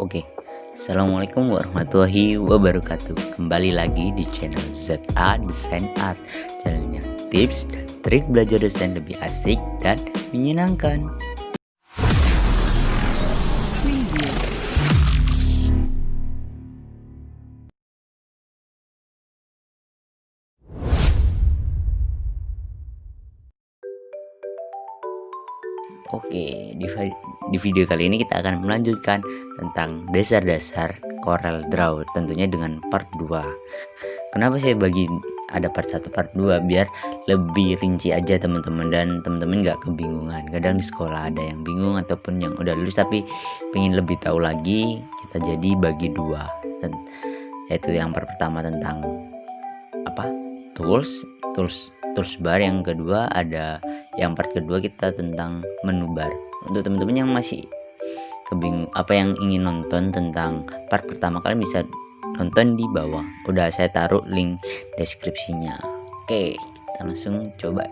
Oke, Assalamualaikum warahmatullahi wabarakatuh. Kembali lagi di channel ZA Desain Art, channelnya tips dan trik belajar desain lebih asik dan menyenangkan. Oke, di video kali ini kita akan melanjutkan tentang dasar-dasar Corel Draw, tentunya dengan part 2. Kenapa saya bagi ada part 1 part 2? Biar lebih rinci aja teman-teman, dan teman-teman nggak kebingungan. Kadang di sekolah ada yang bingung ataupun yang udah lulus tapi pengen lebih tahu lagi, kita jadi bagi 2. Yaitu yang pertama tentang tools bar, yang kedua ada yang part kedua kita tentang menu bar. Untuk teman-teman yang masih kebingung apa yang ingin nonton tentang part pertama, kalian bisa nonton di bawah, udah saya taruh link deskripsinya. Oke, kita langsung coba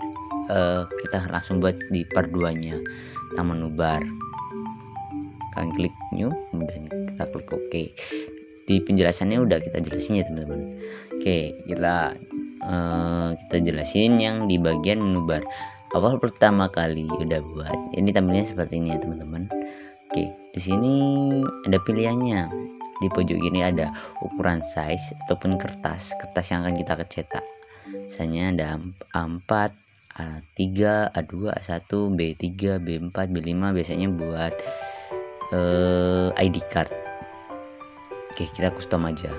kita langsung buat di part 2 nya tentang menu bar. Kalian klik new, kemudian kita klik OK. Di penjelasannya udah kita jelasin ya teman-teman. Oke, kita jelasin yang di bagian menu bar. Awal pertama kali udah buat, ini tampilnya seperti ini ya teman-teman. Oke, di sini ada pilihannya. Di pojok kiri ada ukuran size ataupun kertas yang akan kita cetak. Misalnya ada A4, A3, A2, A1, B3, B4, B5, biasanya buat ID card. Oke, kita custom aja.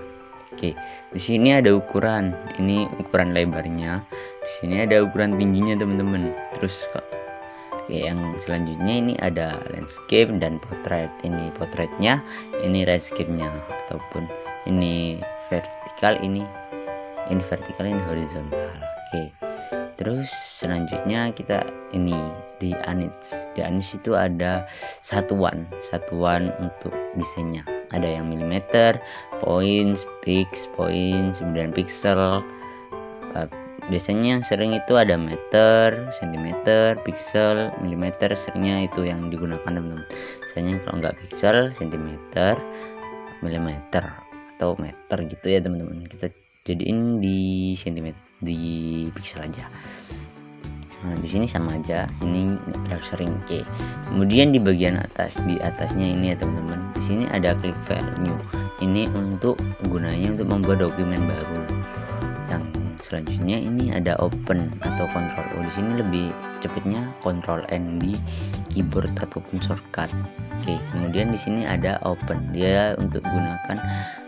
Oke, di sini ada ukuran. Ini ukuran lebarnya. Di sini ada ukuran tingginya teman-teman. Terus oke, yang selanjutnya ini ada landscape dan portrait. Ini portraitnya, ini landscape-nya, ataupun ini vertikal, ini vertikal, ini horizontal. Oke. Terus selanjutnya kita ini di Anish. Di Anish itu ada satuan untuk desainnya. Ada yang milimeter, points, pix, poin, 9 pixel. Biasanya sering itu ada meter, sentimeter, pixel, milimeter, seringnya itu yang digunakan teman-teman. Misalnya kalau nggak pixel, sentimeter, milimeter, atau meter gitu ya teman-teman. Kita jadiin di sentimeter, di pixel aja. Nah, di sini sama aja, ini terlalu sering. Oke. Kemudian di bagian atas, di atasnya ini ya teman-teman, di sini ada klik file new. Ini untuk gunanya untuk membuat dokumen baru. Yang selanjutnya ini ada open atau control O. Di sini lebih cepatnya control N di keyboard ataupun shortcut. Oke, kemudian di sini ada open. Dia untuk gunakan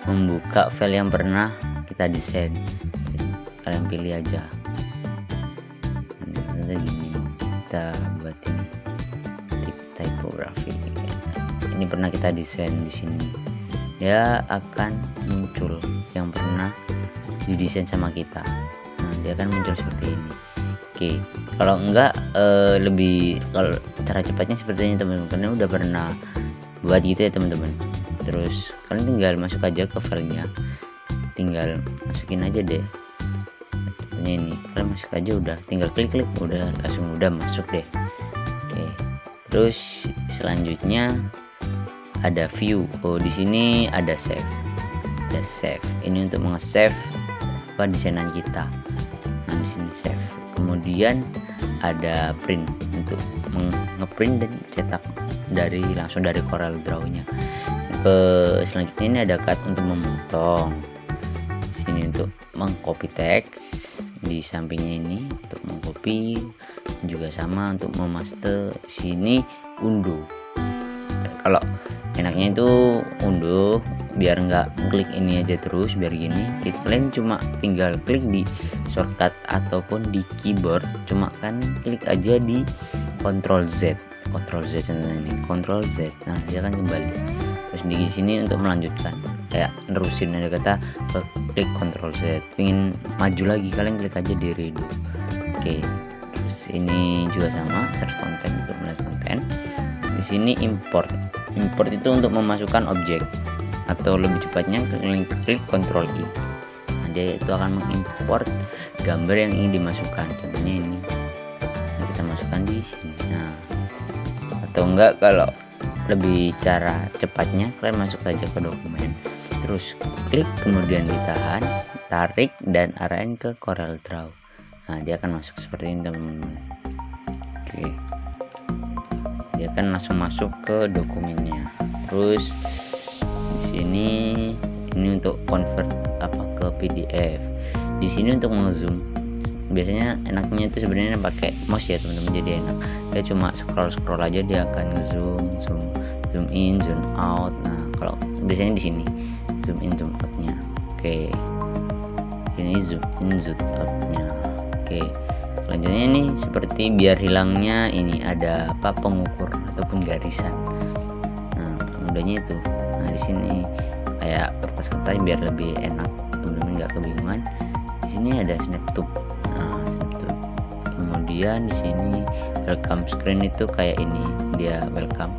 membuka file yang pernah kita desain. Kalian pilih aja. Gini kita buatin tipografi. Ini pernah kita desain di sini. Dia akan muncul yang pernah didesain sama kita. Nah, dia akan muncul seperti ini. Oke, kalau enggak kalau cara cepatnya seperti ini teman-teman. Karena udah pernah buat gitu ya teman-teman. Terus kalian tinggal masuk aja ke filenya. Tinggal masukin aja deh. Ini kalian masuk aja, udah tinggal klik udah langsung udah masuk deh. Oke, terus selanjutnya ada view. Di sini ada save. Ini untuk nge-save desainan kita. Nah, di sini save. Kemudian ada print untuk ngeprint dan cetak langsung dari Corel Draw-nya. Selanjutnya ini ada cut untuk memotong. Di sini untuk mengcopy teks. Di sampingnya ini untuk mengcopy, juga sama untuk memaste. Sini unduh. Kalau enaknya itu unduh biar nggak klik ini aja terus, biar gini. Kalian cuma tinggal klik di shortcut ataupun di keyboard, cuma kan klik aja di Ctrl Z ini Ctrl Z. Nah, dia akan kembali. Terus di sini untuk melanjutkan kayak nerusin, ada kata klik Ctrl Z. Pengen maju lagi, kalian klik aja di redo. Oke, terus ini juga sama, search konten untuk melihat konten. Di sini import itu untuk memasukkan objek, atau lebih cepatnya klik Ctrl I. Nah, dia itu akan mengimport gambar yang ingin dimasukkan. Contohnya ini, kita masukkan di sini. Nah, atau enggak kalau lebih cara cepatnya kalian masuk saja ke dokumen, terus klik, kemudian ditahan, tarik dan arahin ke Corel Draw. Nah, dia akan masuk seperti ini teman-teman. Oke, dia akan langsung masuk ke dokumennya. Terus di sini ini untuk convert ke PDF. Di sini untuk ngezoom, biasanya enaknya itu sebenarnya pakai mouse ya teman-teman, jadi enak. Dia cuma scroll aja, dia akan ngezoom, zoom in, zoom out. Nah, kalau biasanya di sini zoom in, zoom outnya. Oke, ini zoom in, zoom outnya. Oke, selanjutnya ini seperti biar hilangnya ini ada pengukur ataupun garisan. Nah, mudahnya itu. Nah, di sini kayak kertas-kertas biar lebih enak teman-teman, nggak kebingungan. Di sini ada snaptube. Nah, snaptube. Kemudian di sini welcome screen itu kayak ini, dia welcome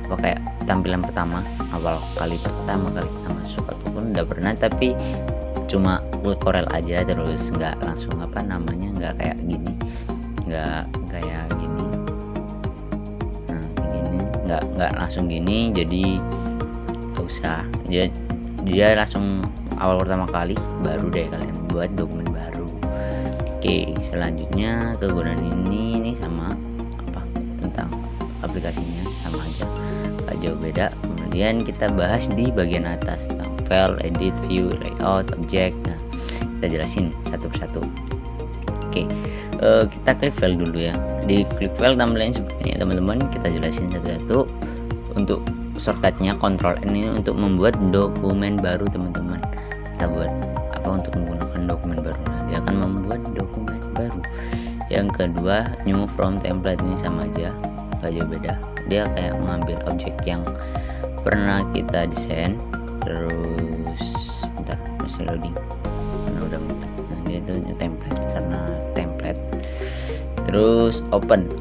kayak tampilan pertama, awal kali pertama kali kita masuk, ataupun udah pernah tapi cuma Corel aja, terus nggak langsung nggak kayak gini, nggak kayak gini. Nah, gini nggak langsung gini, jadi nggak usah, dia langsung awal pertama kali baru deh kalian buat dokumen baru. Oke, selanjutnya kegunaan ini sama tentang aplikasinya sama aja, nggak jauh beda. Kemudian kita bahas di bagian atas tentang file, edit, view, layout, object. Nah, kita jelasin satu persatu. Oke, kita klik file dulu ya. Di klik file tampilan seperti ini teman-teman, kita jelasin satu-satu. Untuk shortcutnya Ctrl N ini untuk membuat dokumen baru teman-teman. Kita buat untuk menggunakan dokumen baru. Nah, dia akan membuat dokumen baru. Yang kedua, new from template, ini sama aja, nggak jauh beda. Dia kayak mengambil objek yang pernah kita desain, terus bentar masih loading. Nah, udah mulai. Nah, dia itu template karena template. Terus open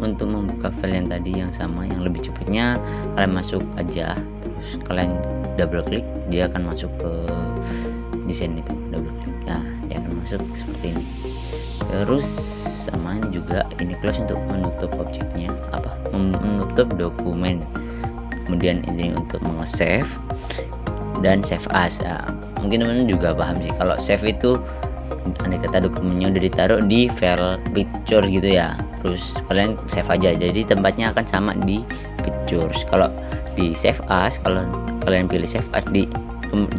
untuk membuka file yang tadi yang sama, yang lebih cepatnya kalian masuk aja, terus kalian double klik, dia akan masuk ke desain itu, double klik. Nah, dia akan masuk seperti ini. Terus sama ini juga, ini close untuk menutup objeknya, menutup dokumen. Kemudian ini untuk save dan save as. Nah, mungkin teman-teman juga paham sih kalau save itu andai kata dokumennya udah ditaruh di file picture gitu ya, terus kalian save aja, jadi tempatnya akan sama di pictures. Kalau di save as, kalau kalian pilih save as,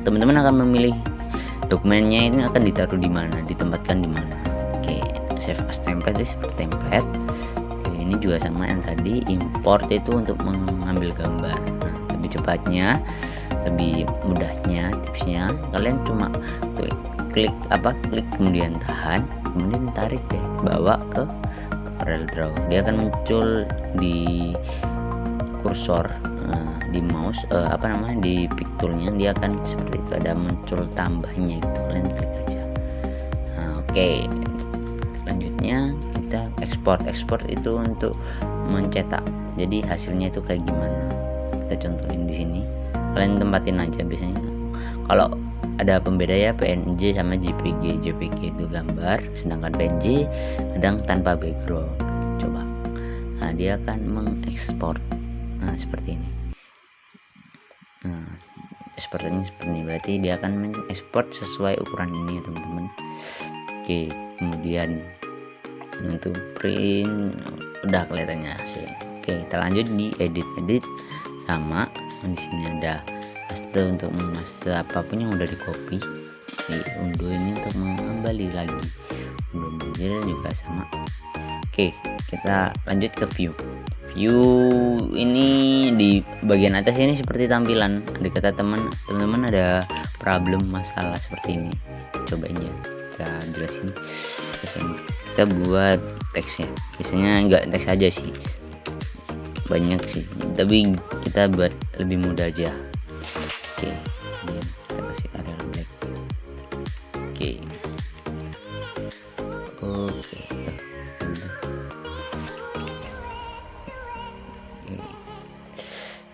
teman-teman akan memilih dokumennya ini akan ditaruh di mana, ditempatkan di mana. Oke, save as template itu seperti template. Oke, ini juga sama yang tadi, import itu untuk mengambil gambar. Nah, lebih cepatnya, lebih mudahnya, tipsnya kalian cuma klik kemudian tahan, kemudian tarik deh, bawa ke Corel Draw. Dia akan muncul di kursor, di mouse, di picture-nya dia akan seperti itu, ada muncul tambahnya itu, kalian klik aja. Nah, oke, selanjutnya kita ekspor itu untuk mencetak, jadi hasilnya itu kayak gimana, kita contohin di sini. Kalian tempatin aja, biasanya kalau ada pembeda ya, PNG sama JPG. JPG itu gambar, sedangkan PNG kadang tanpa background. Coba, nah dia akan mengekspor, nah seperti ini. Nah, seperti ini, berarti dia akan mengekspor sesuai ukuran ini ya teman-teman. Oke, kemudian untuk print udah kelihatannya hasil. Oke, kita lanjut di edit sama. Di sini ada paste untuk memaste apapun yang udah di copy, diunduh ini untuk mengembali lagi, unduh juga sama. Oke, kita lanjut ke view ini. Di bagian atas ini seperti tampilan, ada kata teman-teman ada problem masalah seperti ini, cobain ya, kita jelasin. Kita buat teksnya, biasanya enggak teks aja sih, banyak sih, tapi kita buat lebih mudah aja. Oke, kemudian kita kasih area black. Oke,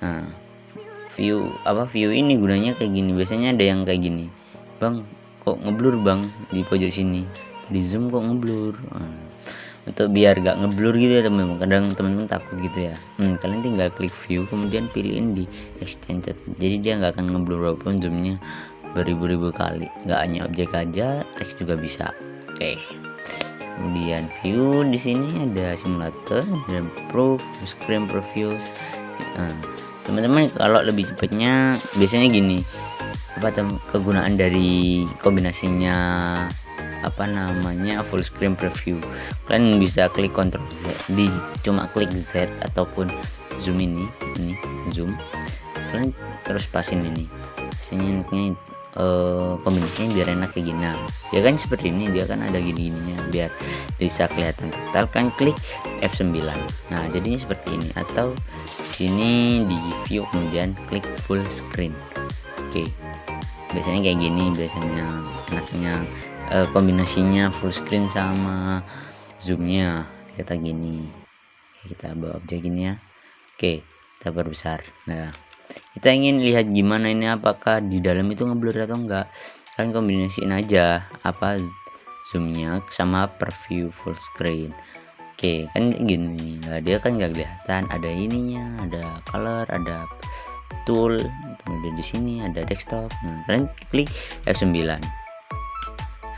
nah view ini gunanya kayak gini. Biasanya ada yang kayak gini, bang kok ngeblur bang di pojok sini, di zoom kok ngeblur. Nah, untuk biar gak ngeblur gitu ya teman-teman. Kadang teman-teman takut gitu ya. Kalian tinggal klik view, kemudian pilihin di extended, jadi dia nggak akan ngeblur walaupun zoomnya beribu-ribu kali. Nggak hanya objek aja, teks juga bisa. Oke, kemudian view di sini ada simulator dan proof screen previews. Teman-teman kalau lebih cepatnya biasanya gini, kegunaan dari kombinasinya full screen preview. Kalian bisa klik Ctrl Z, cuma klik Z ataupun zoom ini zoom, kalian terus pasin ini kombinasinya biar enak kayak gini. Ya kan seperti ini, dia kan ada gini-gininya biar bisa kelihatan total. Kalian klik F9. Nah jadinya seperti ini, atau sini di view kemudian klik full screen. Oke, biasanya kayak gini, biasanya enaknya kombinasinya full screen sama zoomnya kita gini. Oke, kita bawa objek gini ya. Oke, kita perbesar. Nah, kita ingin lihat gimana ini, apakah di dalam itu ngeblur atau enggak. Kalian kombinasiin aja zoomnya sama preview full screen. Oke, kan gini. Nah, dia kan nggak kelihatan, ada ininya, ada color, ada tool, kemudian di sini ada desktop. Nah, kalian klik F9.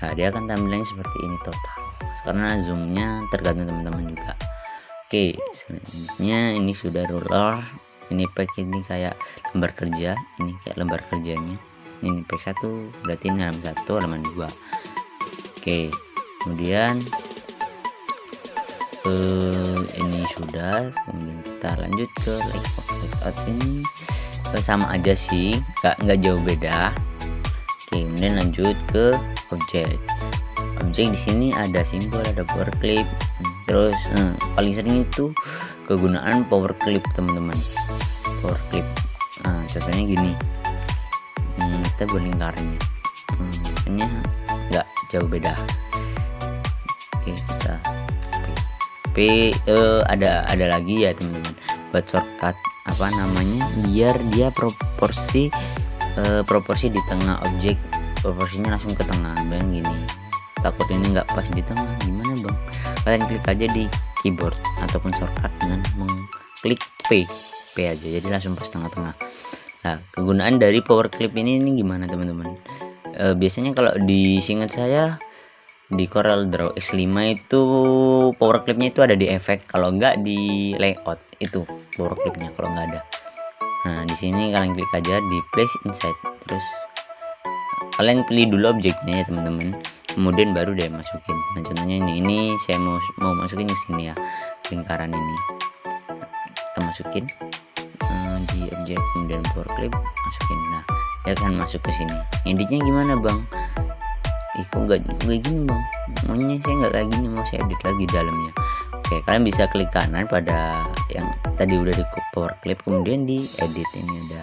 Nah, dia akan tampilannya seperti ini total, karena zoomnya tergantung teman-teman juga. Oke, selanjutnya ini sudah ruler. Ini pack ini kayak lembar kerja, ini kayak lembar kerjanya. Ini pack 1, berarti ini halaman 1, halaman 2. Oke, kemudian ini sudah. Kemudian kita lanjut ke layout ini, sama aja sih, nggak jauh beda. Oke, kemudian lanjut ke objek di sini ada simbol, ada power clip. Terus paling sering itu kegunaan power clip teman-teman. Power clip, contohnya gini, kita berlingkarnya, makanya nggak jauh beda. Oke, kita ada lagi ya teman-teman, buat shortcut biar dia proporsi di tengah objek, proporsinya langsung ke tengah. Dan gini, takut ini nggak pas di tengah, gimana bang? Kalian klik aja di keyboard ataupun shortcut dengan mengklik P aja, jadi langsung pas tengah-tengah. Nah, kegunaan dari power clip ini gimana teman-teman? Biasanya kalau di seingat saya di Corel Draw X5 itu power clipnya itu ada di efek, kalau enggak di layout itu power clipnya kalau nggak ada. Nah, di sini kalian klik aja di place inside, terus kalian pilih dulu objeknya ya teman-teman, kemudian baru deh masukin. Nah, contohnya ini saya mau masukin di sini ya, lingkaran ini kita masukin di objek, kemudian power clip masukin. Nah, dia akan masuk ke sini. Editnya gimana bang? Kok nggak gini bang? Maunya saya nggak kayak gini, mau saya edit lagi dalamnya. Oke, kalian bisa klik kanan pada yang tadi udah di power clip, kemudian di edit, ini ada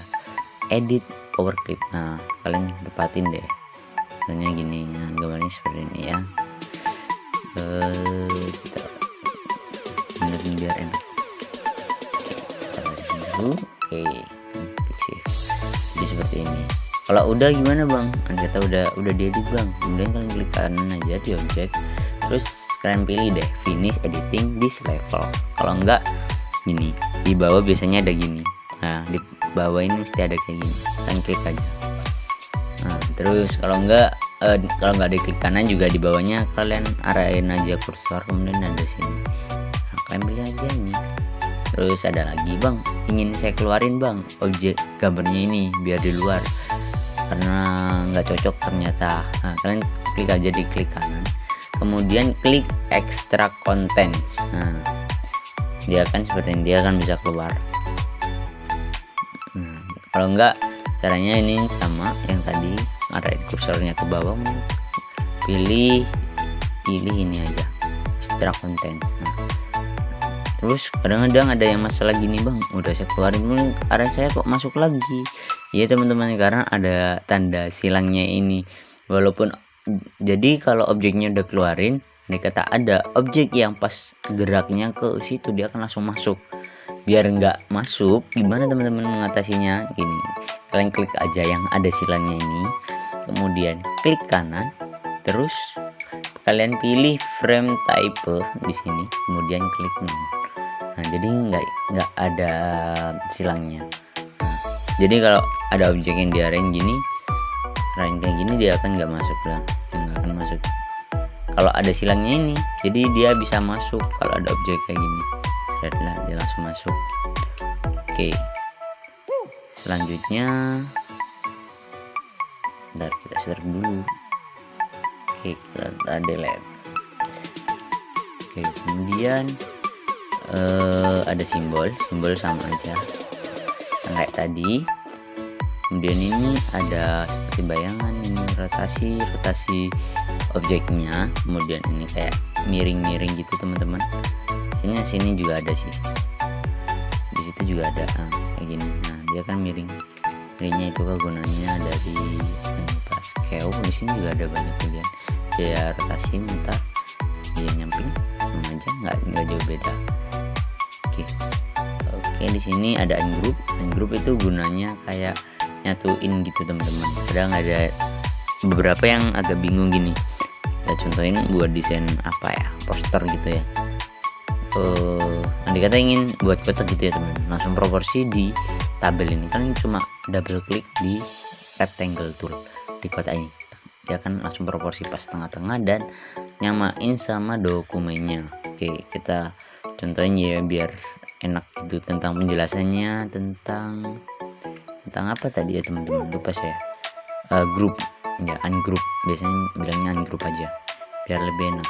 edit power clip. Nah, kalian tepatin deh, contohnya gini. Nah, gambarnya seperti ini ya. Kita benerin biar enak. Oke, jadi seperti ini. Kalau udah gimana bang? Kita udah diedit bang. Kemudian kalian klik kanan aja di objek, terus kalian pilih deh finish editing this level. Kalau enggak gini, di bawah biasanya ada gini. Nah, di bawah ini mesti ada kayak gini. Kalian klik aja. Nah, terus kalau nggak di klik kanan juga di bawahnya kalian arahin aja kursor, kemudian ada sini. Nah, kalian pilih aja ini. Terus ada lagi bang, ingin saya keluarin bang objek gambarnya ini biar di luar karena nggak cocok ternyata. Nah, kalian klik aja di klik kanan, kemudian klik extract contents. Nah, dia akan seperti ini, dia akan bisa keluar. Kalau enggak, caranya ini sama yang tadi, arahin kursornya ke bawah, pilih ini aja, extract content. Nah, terus kadang-kadang ada yang masalah gini bang, udah saya keluarin arah saya kok masuk lagi. Ya teman-teman, karena ada tanda silangnya ini. Walaupun jadi kalau objeknya udah keluarin, kata ada objek yang pas geraknya ke situ, dia akan langsung masuk. Biar nggak masuk, gimana teman-teman mengatasinya? Gini, kalian klik aja yang ada silangnya ini, kemudian klik kanan, terus kalian pilih frame type di sini, kemudian klik none. Nah, jadi nggak ada silangnya. Jadi kalau ada objek yang diarahin gini, kayak gini, dia akan nggak masuk lah, nggak akan masuk. Kalau ada silangnya ini, jadi dia bisa masuk. Kalau ada objek kayak gini, lah dia langsung masuk. Oke, selanjutnya bentar, kita share dulu. Oke, kita delete. Oke, kemudian ada simbol sama aja kayak tadi. Kemudian ini ada seperti bayangan, ini rotasi objeknya. Kemudian ini kayak miring-miring gitu teman-teman. Ini sini juga ada sih, di situ juga ada kayak gini. Nah, dia kan miringnya itu kegunaannya dari Pascal. Di sini juga ada banyak pilihan, dia rotasi, mutar, dia nyamping sama aja, nggak jauh beda. Oke, di sini ada ungroup itu gunanya kayak nyatuin gitu teman-teman. Kadang ada beberapa yang agak bingung gini. Kita contohin buat desain apa ya, poster gitu ya. Nanti kata ingin buat kotak gitu ya teman, langsung proporsi di tabel ini kan cuma double klik di rectangle tool di kotak ini, dia kan langsung proporsi pas tengah-tengah dan nyamain sama dokumennya. Oke, kita contohin ya biar enak gitu tentang penjelasannya, tentang apa tadi ya teman-teman, lupa saya. Grup ya, ungroup, biasanya bilangnya ungroup aja biar lebih enak.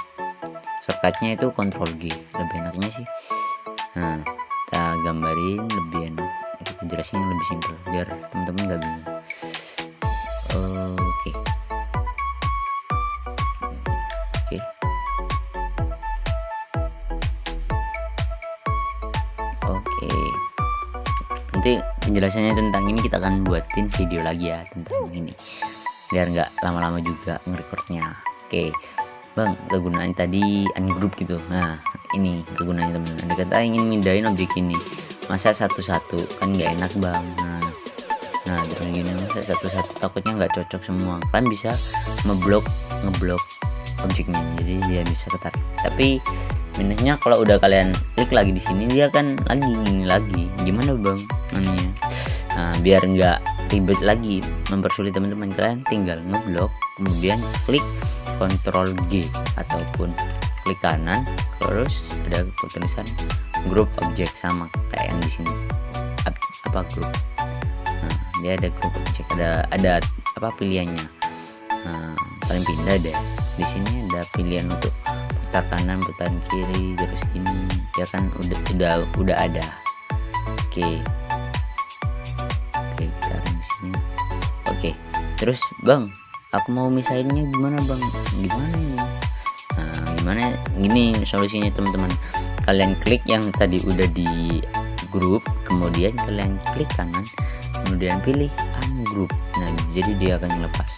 Shortcutnya itu Ctrl G, lebih enaknya sih. Nah, kita gambarin lebih enak, kita jelasin lebih simpel biar teman-teman nggak bingung. Oke, nanti penjelasannya tentang ini kita akan buatin video lagi ya tentang ini, biar nggak lama-lama juga ngerekordnya. Oke bang, kegunaan tadi ungroup gitu. Nah, ini kegunaannya teman-teman. Anda kata ingin mindahin objek ini, masa satu-satu kan nggak enak bang. Nah terus gini, masa satu-satu takutnya nggak cocok semua. Kan bisa ngeblok objeknya, jadi dia bisa ketarik. Tapi minusnya kalau udah kalian klik lagi di sini, dia kan gini lagi. Gimana bang namanya? Nah, biar nggak ribet lagi, mempersulit teman-teman, kalian tinggal ngeblok, kemudian klik Ctrl G ataupun klik kanan, terus ada tulisan group object sama kayak yang di sini. Apa grup? Nah, dia ada group object, ada apa pilihannya. Nah, kalian pindah deh. Di sini ada pilihan untuk putar kanan, putar kiri, terus gini. Ya kan udah ada. Oke, kita di sini. Oke, terus bang, aku mau misahinnya gimana bang? Gimana ini? Nah, gimana? Gini solusinya teman-teman. Kalian klik yang tadi udah di grup, kemudian kalian klik kanan, kemudian pilih ungroup. Nah, jadi dia akan lepas.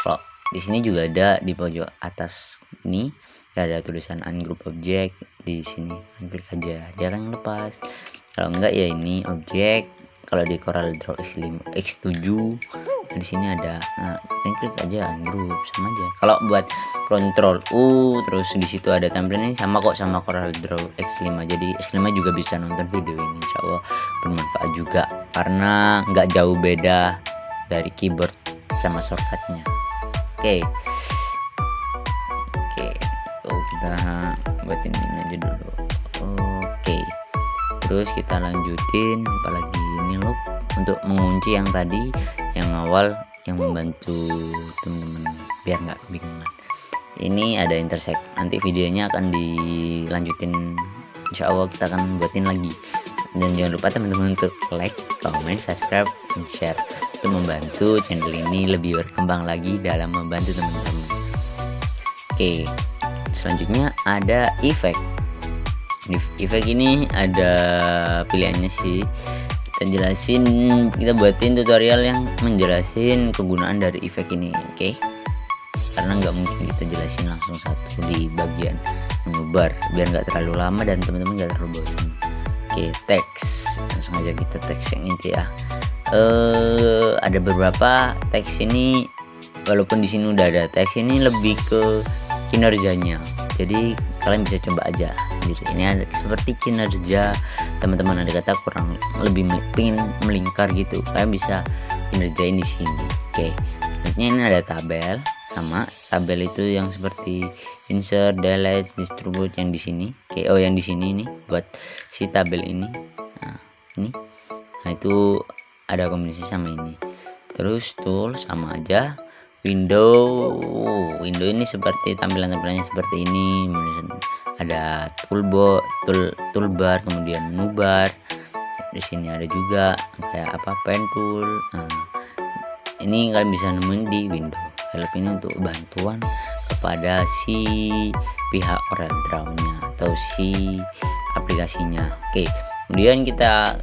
Kalau di sini juga ada di pojok atas ini ada tulisan ungroup object. Di sini klik aja, dia akan lepas. Kalau enggak ya ini objek. Kalau di Corel Draw X7 di sini ada, nah klik aja ungroup, sama aja. Kalau buat Ctrl U terus di situ ada tampilannya sama kok sama Corel Draw X5. Jadi X5 juga bisa nonton video ini, insya Allah bermanfaat juga karena nggak jauh beda dari keyboard sama shortcutnya. Oke, kita buatin ini aja dulu. Oke, terus kita lanjutin apalagi ini loop untuk mengunci yang tadi yang awal yang membantu teman-teman biar nggak kebingungan. Ini ada intersect, nanti videonya akan dilanjutin, insya Allah kita akan buatin lagi. Dan jangan lupa teman-teman untuk like, comment, subscribe, dan share untuk membantu channel ini lebih berkembang lagi dalam membantu teman-teman. Oke, selanjutnya ada efek. Efek ini ada pilihannya sih. Kita buatin tutorial yang menjelasin kegunaan dari efek ini. Oke, karena nggak mungkin kita jelasin langsung satu di bagian menu bar biar nggak terlalu lama dan teman-teman nggak terlalu bosan. Oke, teks, langsung aja kita teks yang inti ya. Ada beberapa teks ini, walaupun di sini udah ada teks, ini lebih ke kinerjanya. Jadi kalian bisa coba aja. Jadi ini ada seperti kinerja teman-teman, ada kata kurang lebih pengen melingkar gitu, kalian bisa kinerjain di sini. Oke, selanjutnya ini ada tabel, sama tabel itu yang seperti insert, delete, distribute yang di sini. Oke, oh yang di sini nih buat si tabel ini. Nah, ini. Nah, itu ada kombinasi sama ini. Terus tool sama aja. Window ini seperti tampilannya seperti ini. Kemudian ada toolbar, kemudian menu bar. Di sini ada juga kayak apa, pen tool. Nah, ini kalian bisa nemuin di window. Help ini untuk bantuan kepada si pihak CorelDRAW-nya atau si aplikasinya. Oke, kemudian kita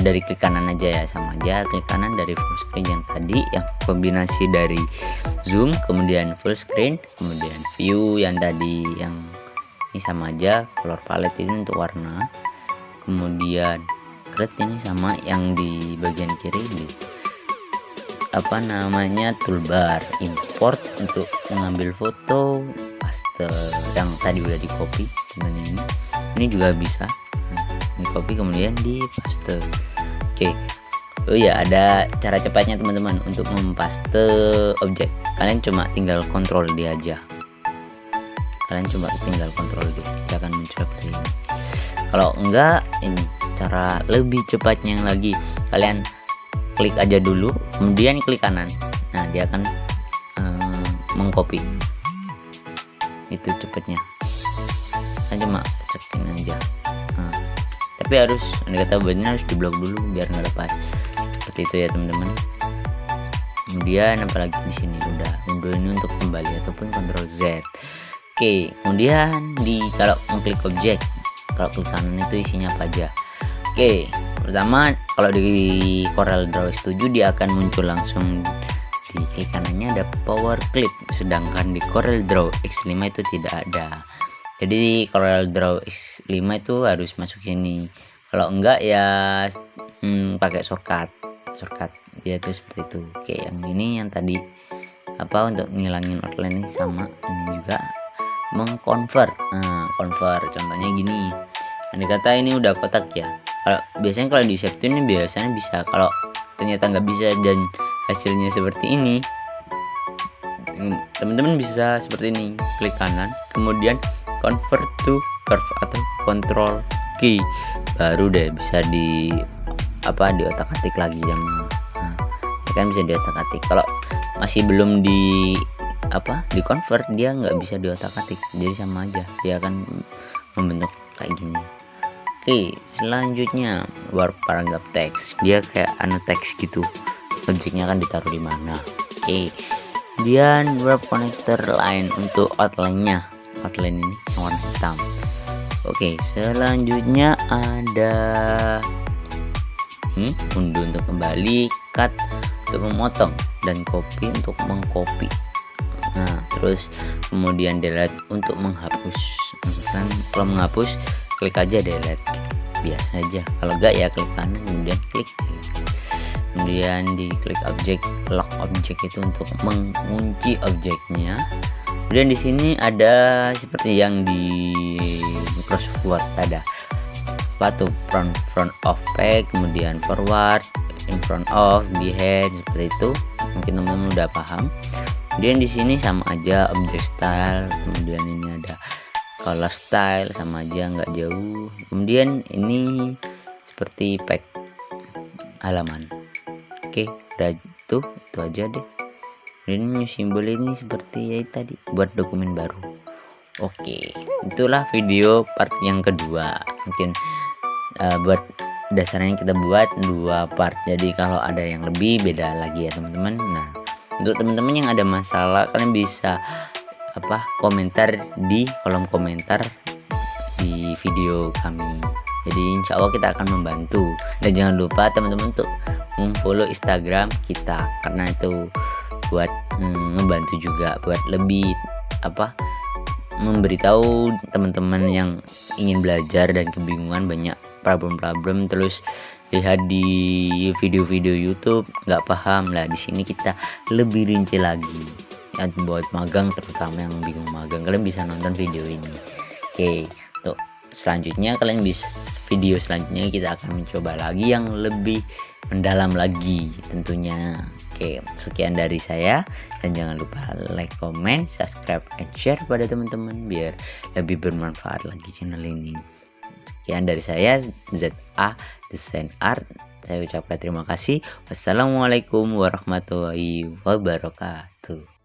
dari klik kanan aja ya, sama aja klik kanan dari full screen yang tadi, yang kombinasi dari zoom kemudian full screen kemudian view yang tadi, yang ini sama aja. Color palette ini untuk warna, kemudian create ini sama yang di bagian kiri di apa namanya toolbar, import untuk mengambil foto, paste yang tadi udah di copy. Sebenarnya ini juga bisa di copy kemudian di paste. Oke, oh ya, ada cara cepatnya teman-teman untuk mempaste objek. Kalian cuma tinggal kontrol dia aja, kalian cuma tinggal kontrol dia akan muncul seperti ini. Kalau enggak, ini cara lebih cepatnya lagi, kalian klik aja dulu kemudian klik kanan. Nah, dia akan mengcopy. Itu cepatnya, kan cuma cekin aja. Nah, tapi harus kata benar harus diblok dulu biar nggak lepas. Seperti itu ya teman-teman. Kemudian apalagi di sini udah mundur ini untuk kembali ataupun Ctrl Z. Oke, kemudian kalau mengklik objek, kalau klik kanan itu isinya apa aja. Oke, pertama kalau di CorelDRAW 7 dia akan muncul langsung di klik kanannya ada power clip, sedangkan di CorelDRAW X5 itu tidak ada. Jadi di CorelDRAW X5 itu harus masuk sini, kalau enggak ya pakai shortcut dia itu seperti itu. Oke, yang ini yang tadi apa untuk ngilangin outline ini, sama ini juga mengconvert. Nah, convert contohnya gini, andai kata ini udah kotak ya, kalau di save ini biasanya bisa, kalau ternyata nggak bisa dan hasilnya seperti ini, teman-teman bisa seperti ini, klik kanan kemudian convert to curve atau control key, baru deh bisa di otak-atik lagi yang kan bisa di otak-atik. Kalau masih belum di convert, dia nggak bisa di otak-atik, jadi sama aja dia akan membentuk kayak gini. Oke, selanjutnya warp paragraph text, dia kayak teks gitu, objeknya kan ditaruh di mana. Oke, kemudian warp connector line untuk outline ini yang warna hitam. Oke, selanjutnya ada undo untuk kembali, cut untuk memotong, dan copy untuk mengcopy. Nah, terus kemudian delete untuk menghapus. Kan kalau menghapus klik aja delete biasa aja, kalau enggak ya klik kanan kemudian klik, kemudian di klik objek, lock objek itu untuk mengunci objeknya. Kemudian di sini ada seperti yang di Microsoft Word, ada front of page, kemudian forward, in front of, behind, seperti itu. Mungkin teman-teman udah paham. Kemudian di sini sama aja object style, kemudian ini ada color style, sama aja nggak jauh. Kemudian ini seperti pack halaman. Oke, udah itu aja deh. Ini simbol ini seperti ya tadi buat dokumen baru. Oke, itulah video part yang kedua. Mungkin buat dasarnya kita buat 2 part, jadi kalau ada yang lebih beda lagi ya teman-teman. Nah, untuk teman-teman yang ada masalah, kalian bisa komentar di kolom komentar di video kami. Jadi insya Allah kita akan membantu. Dan jangan lupa teman-teman untuk follow Instagram kita, karena itu buat ngebantu juga, buat lebih memberitahu teman-teman yang ingin belajar dan kebingungan, banyak problem terus lihat di video-video YouTube nggak paham lah, di sini kita lebih rinci lagi buat magang, terutama yang bingung magang, kalian bisa nonton video ini. Oke, untuk selanjutnya video selanjutnya kita akan mencoba lagi yang lebih mendalam lagi tentunya. Oke, sekian dari saya, dan jangan lupa like, comment, subscribe, and share pada teman-teman biar lebih bermanfaat lagi channel ini. Sekian dari saya, ZA Design Art. Saya ucapkan terima kasih. Wassalamualaikum warahmatullahi wabarakatuh.